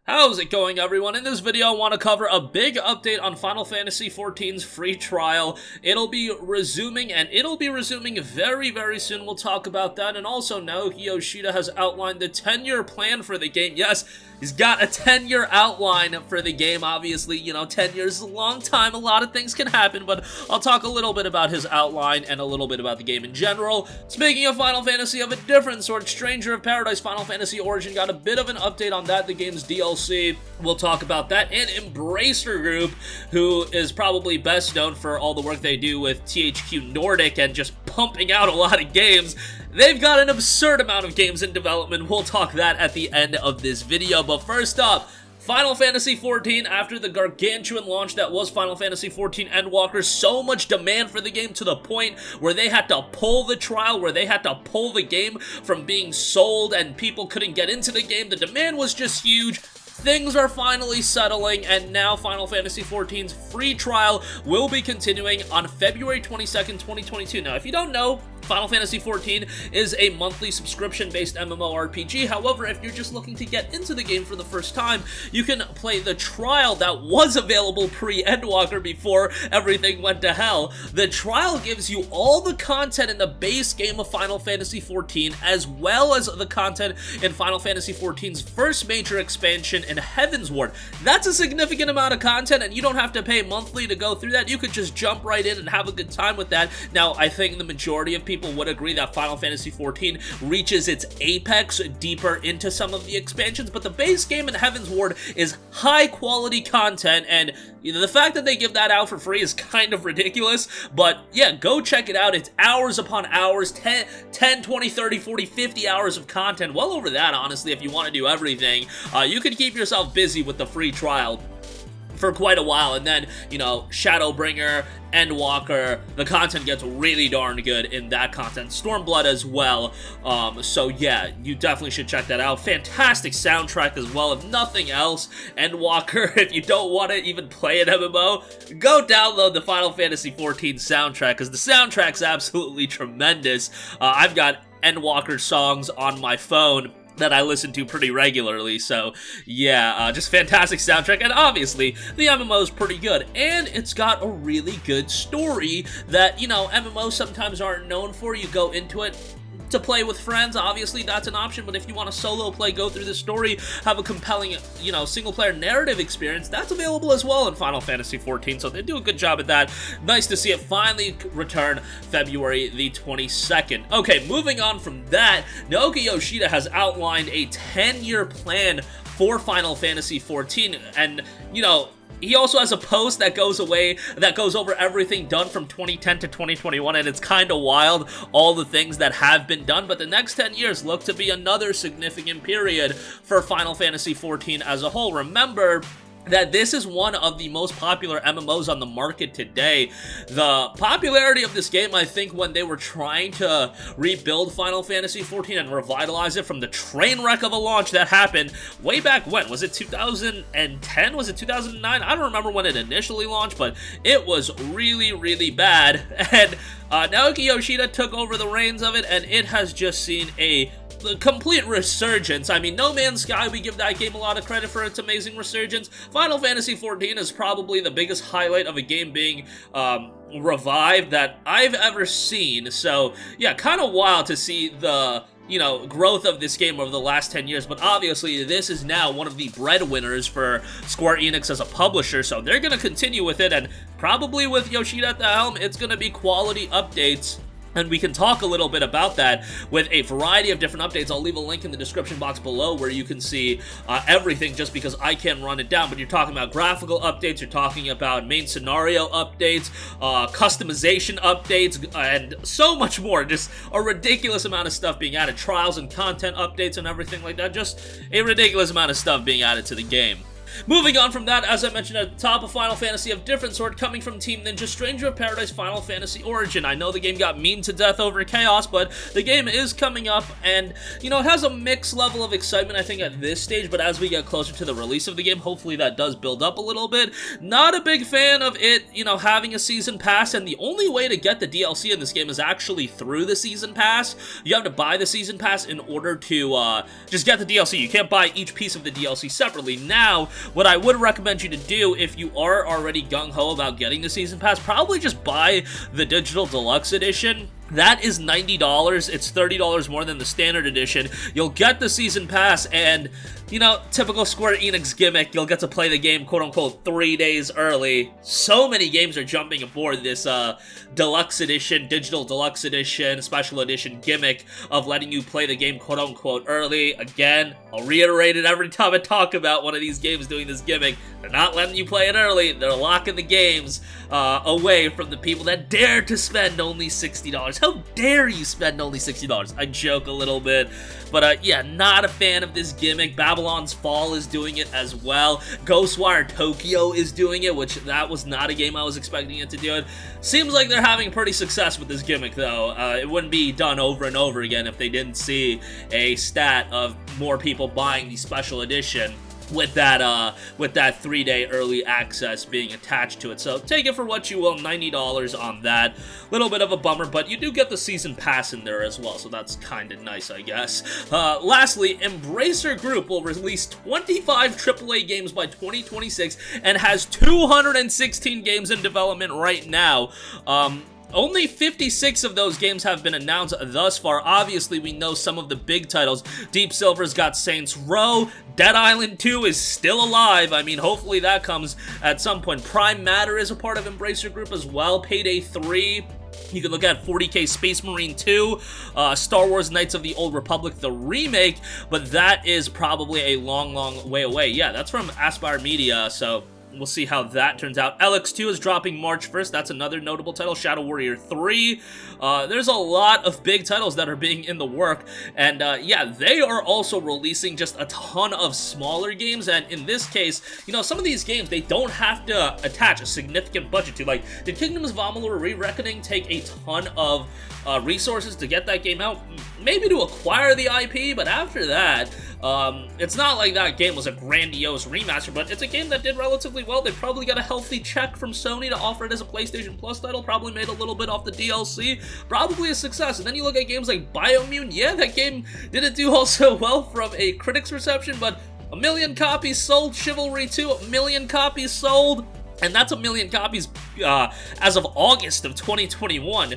How's it going, everyone? In this video, I want to cover a big update on Final Fantasy XIV's free trial. It'll be resuming very, very soon. We'll talk about that. And also, Naoki Yoshida has outlined the 10-year plan for the game. Yes, he's got a 10-year outline for the game. Obviously, 10 years is a long time. A lot of things can happen, but I'll talk a little bit about his outline and a little bit about the game in general. Speaking of Final Fantasy of a different sort, Stranger of Paradise Final Fantasy Origin got a bit of an update on that, the game's DLC. We'll talk about that, and Embracer Group, who is probably best known for all the work they do with THQ Nordic and just pumping out a lot of games. They've got an absurd amount of games in development. We'll talk that at the end of this video, but first up, Final Fantasy XIV, after the gargantuan launch that was Final Fantasy XIV Endwalker, so much demand for the game to the point where they had to pull the trial, where they had to pull the game from being sold and people couldn't get into the game. The demand was just huge. Things are finally settling, and now Final Fantasy XIV's free trial will be continuing on February 22nd, 2022. Now, if you don't know, Final Fantasy XIV is a monthly subscription-based MMORPG. However, if you're just looking to get into the game for the first time, you can play the trial that was available pre-Endwalker before everything went to hell. The trial gives you all the content in the base game of Final Fantasy XIV, as well as the content in Final Fantasy XIV's first major expansion in Heavensward. That's a significant amount of content, and you don't have to pay monthly to go through that. You could just jump right in and have a good time with that. Now, I think the majority of people would agree that Final Fantasy XIV reaches its apex deeper into some of the expansions, but the base game in Heavensward is high quality content, and the fact that they give that out for free is kind of ridiculous. But yeah, go check it out. It's hours upon hours, 10, 20, 30, 40, 50 hours of content, well over that, honestly, if you want to do everything. You could keep yourself busy with the free trial for quite a while, and then, Shadowbringer, Endwalker, the content gets really darn good in that content. Stormblood as well, so yeah, you definitely should check that out. Fantastic soundtrack as well, if nothing else. Endwalker, if you don't want to even play an MMO, go download the Final Fantasy XIV soundtrack, because the soundtrack's absolutely tremendous. I've got Endwalker songs on my phone that I listen to pretty regularly, so yeah, just fantastic soundtrack, and obviously, the MMO is pretty good, and it's got a really good story that, MMOs sometimes aren't known for. You go into it to play with friends, obviously that's an option, but if you want to solo play, go through the story, have a compelling, single-player narrative experience, that's available as well in Final Fantasy XIV, so they do a good job at that. Nice to see it finally return February the 22nd. Okay, moving on from that, Naoki Yoshida has outlined a 10-year plan for Final Fantasy XIV, and, he also has a post that goes over everything done from 2010 to 2021, and it's kind of wild, all the things that have been done, but the next 10 years look to be another significant period for Final Fantasy XIV as a whole. Remember that this is one of the most popular MMOs on the market today. The popularity of this game, I think, when they were trying to rebuild Final Fantasy XIV and revitalize it from the train wreck of a launch that happened way back when. Was it 2010? Was it 2009? I don't remember when it initially launched, but it was really, really bad. And Naoki Yoshida took over the reins of it, and it has just seen a complete resurgence. I mean, No Man's Sky, we give that game a lot of credit for its amazing resurgence. Final Fantasy XIV is probably the biggest highlight of a game being revived that I've ever seen. So yeah, kind of wild to see the growth of this game over the last 10 years, but obviously this is now one of the breadwinners for Square Enix as a publisher, so they're going to continue with it, and probably with Yoshida at the helm, it's going to be quality updates. And we can talk a little bit about that with a variety of different updates. I'll leave a link in the description box below where you can see everything, just because I can't run it down. But you're talking about graphical updates, you're talking about main scenario updates, customization updates, and so much more. Just a ridiculous amount of stuff being added. Trials and content updates and everything like that. Just a ridiculous amount of stuff being added to the game. Moving on from that, as I mentioned at the top, of Final Fantasy of different sort coming from Team Ninja, Stranger of Paradise Final Fantasy Origin. I know the game got memed to death over Chaos, but the game is coming up, and, you know, it has a mixed level of excitement, I think, at this stage, but as we get closer to the release of the game, hopefully that does build up a little bit. Not a big fan of it, you know, having a season pass, and the only way to get the DLC in this game is actually through the season pass. You have to buy the season pass in order to, just get the DLC. You can't buy each piece of the DLC separately. Now, what I would recommend you to do if you are already gung-ho about getting the season pass, probably just buy the digital deluxe edition. That is $90. It's $30 more than the standard edition. You'll get the season pass, and, you know, typical Square Enix gimmick, you'll get to play the game, quote-unquote, 3 days early. So many games are jumping aboard this deluxe edition, digital deluxe edition, special edition gimmick of letting you play the game, quote-unquote, early. Again, I'll reiterate it every time I talk about one of these games doing this gimmick. They're not letting you play it early. They're locking the games away from the people that dare to spend only $60. How dare you spend only $60? I joke a little bit, but yeah, not a fan of this gimmick. Babylon's Fall is doing it as well. Ghostwire Tokyo is doing it, which that was not a game I was expecting it to do it. Seems like they're having pretty success with this gimmick, though. It wouldn't be done over and over again if they didn't see a stat of more people buying the special edition with that 3-day early access being attached to it. So take it for what you will, $90 on that. Little bit of a bummer, but you do get the season pass in there as well, so that's kind of nice, I guess. Lastly, Embracer Group will release 25 AAA games by 2026 and has 216 games in development right now. Only 56 of those games have been announced thus far. Obviously, we know some of the big titles. Deep Silver's got Saints Row. Dead Island 2 is still alive. I mean, hopefully that comes at some point. Prime Matter is a part of Embracer Group as well. Payday 3. You can look at 40K Space Marine 2, Star Wars Knights of the Old Republic, the remake, but that is probably a long, long way away. Yeah, that's from Aspire Media, so we'll see how that turns out. LX2 is dropping March 1st. That's another notable title. Shadow Warrior 3. There's a lot of big titles that are being in the work. And yeah, they are also releasing just a ton of smaller games. And in this case, you know, some of these games, they don't have to attach a significant budget to. Like, did Kingdoms of Amalur Re-Reckoning take a ton of resources to get that game out? Maybe to acquire the IP, but after that, it's not like that game was a grandiose remaster, but it's a game that did relatively well. They probably got a healthy check from Sony to offer it as a PlayStation Plus title, probably made a little bit off the DLC, probably a success. And then you look at games like Bioimmune, yeah, that game didn't do all so well from a critic's reception, but 1 million copies sold. Chivalry 2, 1 million copies sold. And that's 1 million copies as of August of 2021.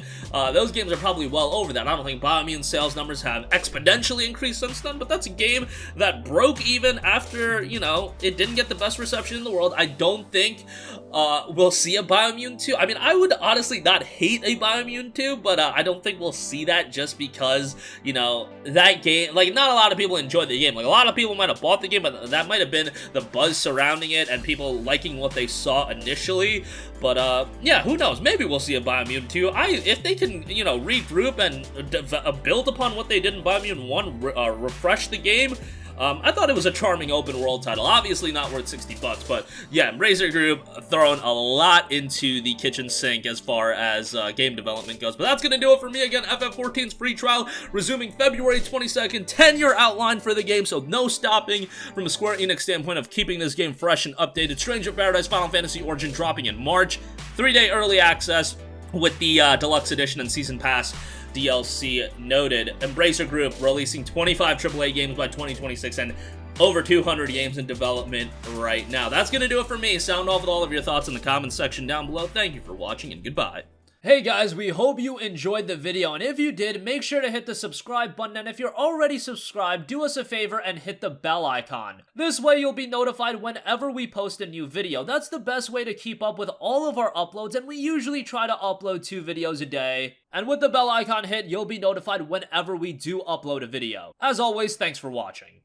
Those games are probably well over that. I don't think Bioimmune sales numbers have exponentially increased since then, but that's a game that broke even after, you know, it didn't get the best reception in the world. I don't think we'll see a Bioimmune 2. I mean, I would honestly not hate a Bioimmune 2, but I don't think we'll see that just because, you know, that game, like, not a lot of people enjoyed the game. Like, a lot of people might have bought the game, but that might have been the buzz surrounding it and people liking what they saw initially. But yeah, who knows? Maybe we'll see a Bioimmune 2. If they can, you know, regroup and build upon what they did in Bioimmune 1, refresh the game. I thought it was a charming open world title. Obviously not worth $60, but yeah, Embracer Group throwing a lot into the kitchen sink as far as game development goes. But that's going to do it for me. Again, FF14's free trial resuming February 22nd, 10-year outline for the game, so no stopping from a Square Enix standpoint of keeping this game fresh and updated. Stranger of Paradise Final Fantasy Origin dropping in March. 3-day early access with the Deluxe Edition and Season Pass DLC noted. Embracer Group releasing 25 AAA games by 2026 and over 200 games in development right now. That's going to do it for me. Sound off with all of your thoughts in the comments section down below. Thank you for watching and goodbye. Hey guys, we hope you enjoyed the video, and if you did, make sure to hit the subscribe button, and if you're already subscribed, do us a favor and hit the bell icon. This way you'll be notified whenever we post a new video. That's the best way to keep up with all of our uploads, and we usually try to upload 2 videos a day. And with the bell icon hit, you'll be notified whenever we do upload a video. As always, thanks for watching.